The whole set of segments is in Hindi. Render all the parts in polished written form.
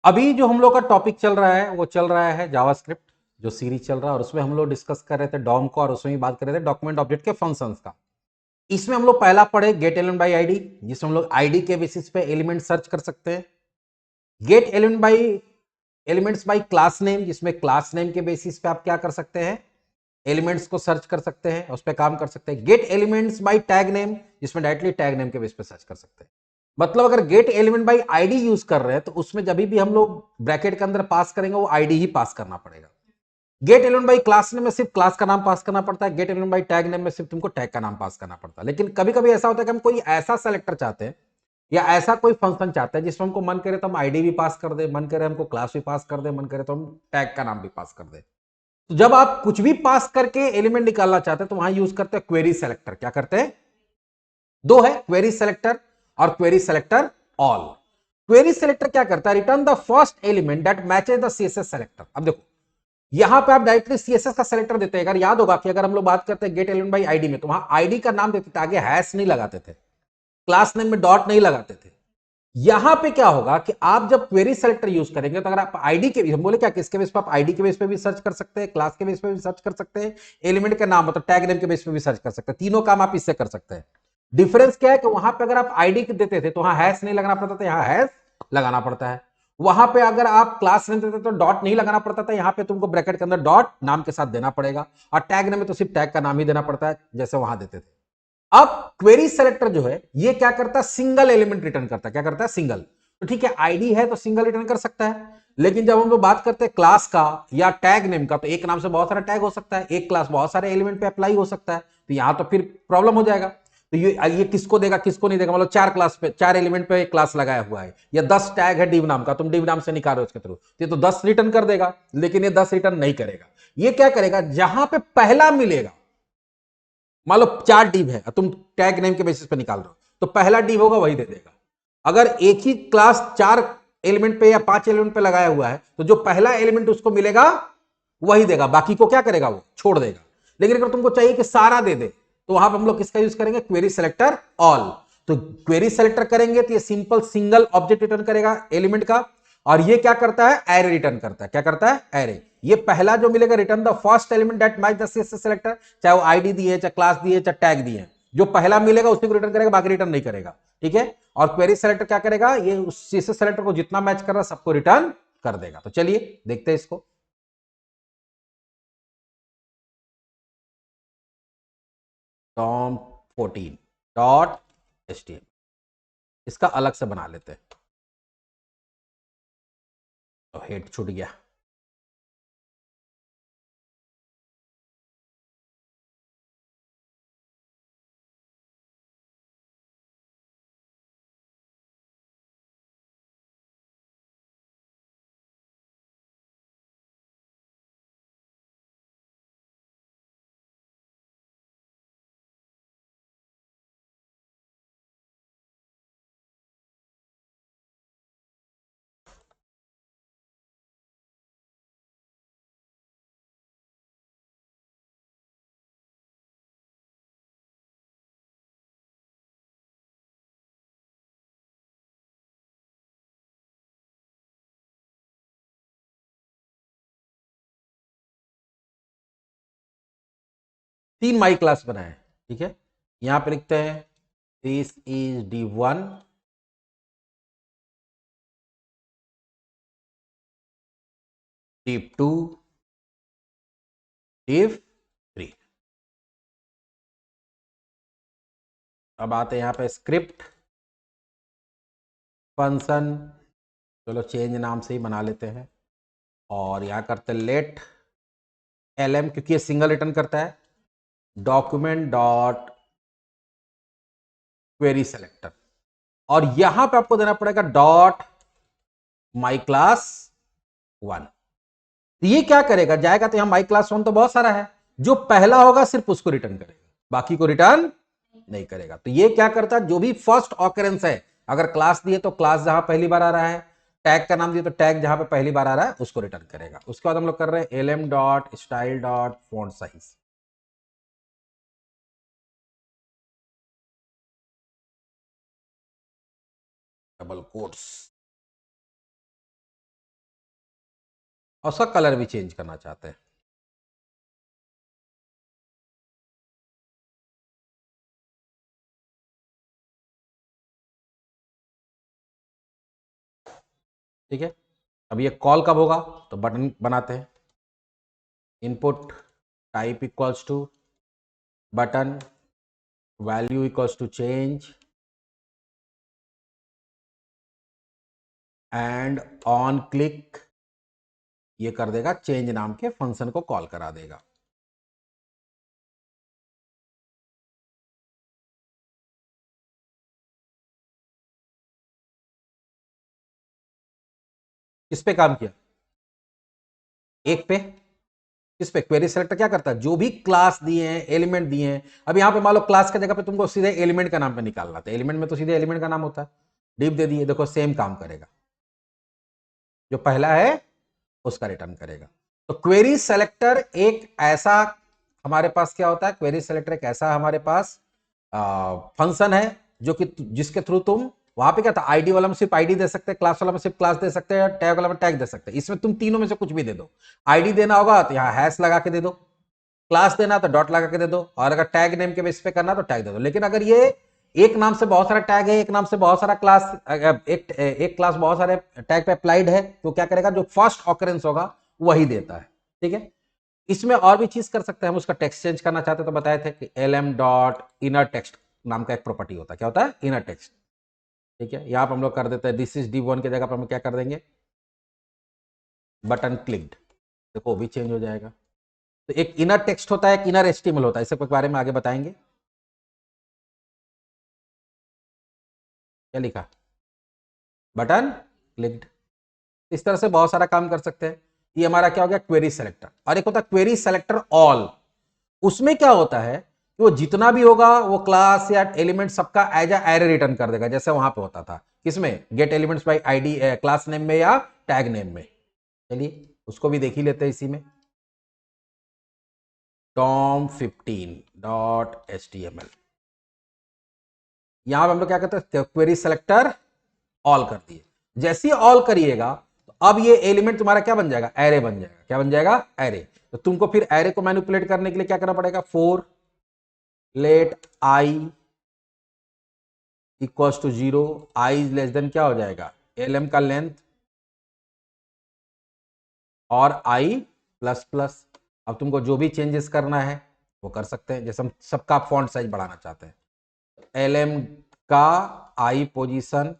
अभी जो हम लोग का टॉपिक चल रहा है वो चल रहा है जावास्क्रिप्ट जो सीरीज चल रहा है, और उसमें हम लोग डिस्कस कर रहे थे डॉम को, और उसमें भी बात कर रहे थे डॉक्यूमेंट ऑब्जेक्ट के फंक्शंस का। इसमें हम लोग पहला पढ़े गेट एलिमेंट बाई आईडी, जिसमें हम लोग आईडी के बेसिस पे एलिमेंट सर्च कर सकते हैं। Gate element by elements by class name, जिसमें क्लास नेम के बेसिस पे आप क्या कर सकते हैं, एलिमेंट्स को सर्च कर सकते हैं, उस पर काम कर सकते हैं। Gate elements by tag name, जिसमें डायरेक्टली टैग नेम के बेस पे सर्च कर सकते हैं। मतलब अगर gate element by ID use कर रहे हैं तो उसमें जब भी हम लोग ब्रैकेट के अंदर पास करेंगे वो आईडी ही पास करना पड़ेगा। Gate element by class name में सिर्फ क्लास का नाम पास करना पड़ता है। Gate element by tag name में सिर्फ तुमको टैग का नाम पास करना पड़ता है। लेकिन कभी कभी ऐसा होता है कि हम कोई ऐसा सेलेक्टर चाहते हैं या ऐसा कोई फंक्शन चाहते हैं जिसमें हमको मन करे तो हम आईडी भी पास कर दे, मन करे हमको क्लास भी पास कर दे, मन करे तो हम टैग का नाम भी पास कर दे। तो जब आप कुछ भी पास करके एलिमेंट निकालना चाहते हैं तो वहां यूज करते हैं क्वेरी सेलेक्टर। क्या करते हैं, दो है, क्वेरी सेलेक्टर और query selector all. Query selector क्या करता है, return the first element that matches the CSS selector. अब देखो यहां पे आप डायरेक्टली सीएसएस का सेलेक्टर देते हैं। अगर याद होगा कि अगर हम लोग बात करते हैं गेट एलिमेंट बाई आईडी में, तो वहां आईडी का नाम देते थे, आगे हैश नहीं लगाते थे, क्लास नेम में डॉट नहीं लगाते थे। यहां पे क्या होगा कि आप जब क्वेरी सेलेक्टर यूज करेंगे तो अगर आप आईडी के, हम बोले क्या, किसके बेस पे, आप आईडी के बेस पे भी सर्च कर सकते हैं, क्लास के बेस पे भी सर्च कर सकते हैं, एलिमेंट का नाम मतलब टैग नेम के बेस पे भी सर्च कर सकते हैं। तीनों काम आप इससे कर सकते हैं। डिफरेंस क्या है कि वहां पे अगर आप आईडी देते थे तो वहां हैश नहीं लगाना पड़ता था, यहां हैश लगाना पड़ता है। वहां पे अगर आप क्लास नेम देते तो डॉट नहीं लगाना पड़ता था, यहां पे तुमको ब्रैकेट के अंदर डॉट नाम के साथ देना पड़ेगा। और टैग नेम में तो सिर्फ टैग का नाम ही देना पड़ता है जैसे वहां देते थे। अब क्वेरी सेलेक्टर जो है ये क्या करता है, सिंगल एलिमेंट रिटर्न करता है। क्या करता है, सिंगल। तो ठीक है, आईडी है तो सिंगल रिटर्न कर सकता है। लेकिन जब हम लोग बात करते हैं क्लास का या टैग नेम का, तो एक नाम से बहुत सारा टैग हो सकता है, एक क्लास बहुत सारे एलिमेंट पे अप्लाई हो सकता है, तो यहां तो फिर प्रॉब्लम हो जाएगा। तो ये किसको देगा किसको नहीं देगा, मतलब चार क्लास पे, चार एलिमेंट पे एक क्लास लगाया हुआ है, या 10 टैग है डिव नाम का, तुम डिव नाम से निकालो उसके थ्रू, ये तो 10 रिटर्न कर देगा। लेकिन ये 10 रिटर्न नहीं करेगा। ये क्या करेगा, जहां पे पहला मिलेगा, मान लो 4 डिव है, तुम टैग नेम के बेसिस पे निकाल रहे हो, तो पहला डिव होगा वही दे देगा। अगर एक ही क्लास 4 एलिमेंट पे या 5 एलिमेंट पे लगाया हुआ है तो जो पहला एलिमेंट उसको मिलेगा वही देगा, बाकी को क्या करेगा, वो छोड़ देगा। लेकिन अगर तुमको चाहिए कि सारा दे दे तो वहां पर हम लोग किसका यूज करेंगे, क्वेरी सेलेक्टर ऑल। तो क्वेरी सेलेक्टर करेंगे तो ये सिंपल सिंगल ऑब्जेक्ट रिटर्न करेगा एलिमेंट का। और ये क्या करता है, एरे रिटर्न करता है। क्या करता है, एरे। ये पहला जो मिलेगा, return the first element that match the CSS selector, चाहे वो आईडी दी है, चाहे क्लास दी है, चाहे टैग दी है, जो पहला मिलेगा उसी को रिटर्न करेगा, बाकी रिटर्न नहीं करेगा। ठीक है। और क्वेरी सेलेक्टर क्या करेगा, ये उस सीएसएस सेलेक्टर को जितना मैच कर रहा है सबको रिटर्न कर देगा। तो चलिए देखते हैं इसको। टॉम 14 डॉट एचटीएमएल, इसका अलग से बना लेते हैं। तो हेड छूट गया। तीन माई क्लास बनाए। ठीक है, यहां पे लिखते हैं this is D1, div2, div3। अब आते हैं यहां पे स्क्रिप्ट फंक्शन, चलो चेंज नाम से ही बना लेते हैं। और यहां करते हैं लेट lm, क्योंकि ये सिंगल रिटर्न करता है, डॉक्यूमेंट डॉट क्वेरी सेलेक्टर। और यहां पे आपको देना पड़ेगा डॉट माई क्लास 1। तो ये क्या करेगा, जाएगा तो यहां माई क्लास 1 तो बहुत सारा है, जो पहला होगा सिर्फ उसको रिटर्न करेगा, बाकी को रिटर्न नहीं करेगा। तो ये क्या करता है, जो भी फर्स्ट ऑकरेंस है, अगर क्लास दिए तो क्लास जहां पहली बार आ रहा है, टैग का नाम दिए तो टैग जहां पे पहली बार आ रहा है उसको रिटर्न करेगा। उसके बाद हम लोग कर रहे हैं lm dot style dot font size, double quotes. और उसका कलर भी चेंज करना चाहते हैं। ठीक है, अब ये कॉल कब होगा, तो बटन बनाते हैं, input type equals to button, value equals to change and on click ये कर देगा चेंज नाम के फंक्शन को कॉल करा देगा। किस पे काम किया, एक पे। किस पे, क्वेरी सेलेक्टर क्या करता है, जो भी क्लास दिए हैं, एलिमेंट दिए हैं, अब यहां पे मान लो क्लास की जगह पे तुमको सीधे एलिमेंट का नाम पे निकालना था, एलिमेंट में तो सीधे एलिमेंट का नाम होता है, डिव दे दिए, देखो सेम काम करेगा, जो पहला है उसका रिटर्न करेगा। तो क्वेरी सेलेक्टर एक ऐसा हमारे पास क्या होता है, क्वेरी सेलेक्टर एक ऐसा हमारे पास फंक्शन है जो कि जिसके थ्रू तुम वहां पे क्या था, आईडी वाला में सिर्फ आईडी दे सकते हैं, क्लास वाला में सिर्फ क्लास दे सकते हैं, टैग वाला में टैग दे सकते हैं, इसमें तुम तीनों में से कुछ भी दे दो। आईडी देना होगा तो यहाँ हैश लगा के दे दो, क्लास देना तो डॉट लगा के दे दो, और अगर टैग नेम के बेस पे करना तो टैग दे दो। लेकिन अगर ये एक नाम से बहुत सारा टैग है, एक नाम से बहुत सारा क्लास, एक क्लास बहुत सारे टैग पे अप्लाइड है, तो क्या करेगा, जो फर्स्ट ऑकरेंस होगा वही देता है। ठीक है, इसमें और भी चीज कर सकते हैं हम, उसका टेक्स्ट चेंज करना चाहते तो बताए थे कि lm डॉट इनर टेक्स्ट नाम का एक प्रॉपर्टी होता है, क्या होता है, इनर टेक्स्ट। ठीक है, यहां पर हम लोग कर देते हैं दिस इज D1 की जगह पर हम क्या कर देंगे, बटन क्लिक्ड, देखो भी चेंज हो जाएगा। तो एक इनर टेक्स्ट होता है, एक इनर HTML होता है, इसके बारे में आगे बताएंगे। क्या लिखा, बटन क्लिक्ड। इस तरह से बहुत सारा काम कर सकते हैं। ये हमारा क्या हो गया, क्वेरी सेलेक्टर। और एक होता है क्वेरी सेलेक्टर ऑल, उसमें क्या होता है कि वो जितना भी होगा वो क्लास या एलिमेंट सबका एज अ एरे रिटर्न कर देगा, जैसे वहां पे होता था, किसमें, gate elements bye ID, class name में या टैग नेम में। चलिए उसको भी देख ही लेते हैं इसी में, tom15.html। यहां पर हम लोग क्या करते हैं, क्वेरी सेलेक्टर ऑल कर दिए। जैसे ही ऑल करिएगा तो अब ये एलिमेंट तुम्हारा क्या बन जाएगा, एरे बन जाएगा। क्या बन जाएगा, एरे। तो तुमको फिर एरे को मैनिपुलेट करने के लिए क्या करना पड़ेगा, for let i equals to 0, i less than क्या हो जाएगा, lm का लेंथ और आई प्लस प्लस। अब तुमको जो भी चेंजेस करना है वो कर सकते हैं, जैसे हम सबका फॉन्ट साइज बढ़ाना चाहते हैं, lm का I position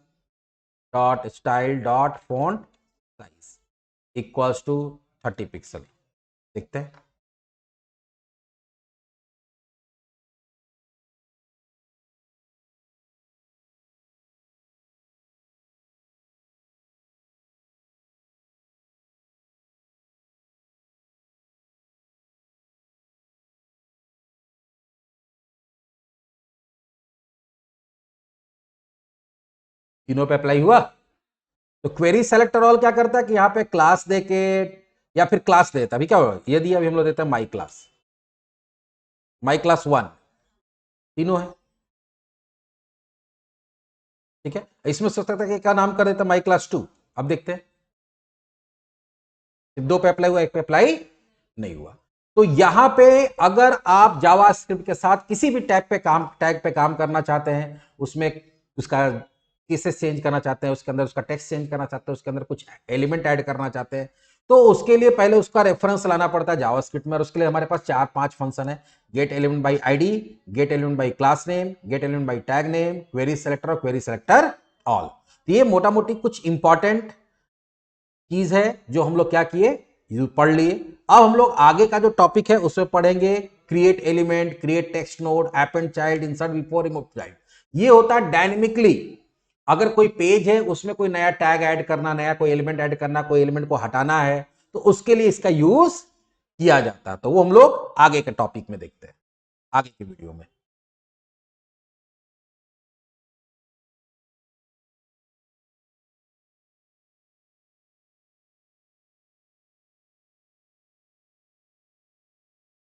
dot style dot font size equals to 30 pixel. देखते हैं, तीनों पे अप्लाई हुआ। तो क्वेरी सेलेक्टर ऑल क्या करता है कि यहां पे क्लास देके या फिर क्लास देता, अभी क्या होगा, यदि अभी हम लोग देते हैं माई क्लास 1, तीनों है। ठीक है, इसमें सोच सकता है कि क्या नाम कर देता माई क्लास 2। अब देखते हैं, दो पे अप्लाई हुआ, एक पे अप्लाई नहीं हुआ। तो यहां पे अगर आप जावास्क्रिप्ट के साथ किसी भी टैग पे काम करना चाहते हैं, उसमें उसका केसेस चेंज करना चाहते हैं, उसके अंदर उसका टेक्स्ट चेंज करना चाहते हैं, उसके अंदर कुछ एलिमेंट ऐड करना चाहते हैं, तो उसके लिए पहले उसका रेफरेंस लाना पड़ता है जावास्क्रिप्ट में। और उसके लिए हमारे पास 4-5 फंक्शन है, gate element by ID, gate element by class name, gate element by tag name, query selector और क्वेरी सेलेक्टर ऑल। तो ये मोटा मोटी कुछ इंपॉर्टेंट चीज है जो हम लोग क्या किए, पढ़ लिए। अब हम लोग आगे का जो टॉपिक है उसमें पढ़ेंगे create element, create text node, append child, insert before, remove child. ये होता है डायनेमिकली, अगर कोई पेज है उसमें कोई नया टैग ऐड करना, नया कोई एलिमेंट ऐड करना, कोई एलिमेंट को हटाना है, तो उसके लिए इसका यूज किया जाता है। तो वो हम लोग आगे के टॉपिक में देखते हैं, आगे की वीडियो में।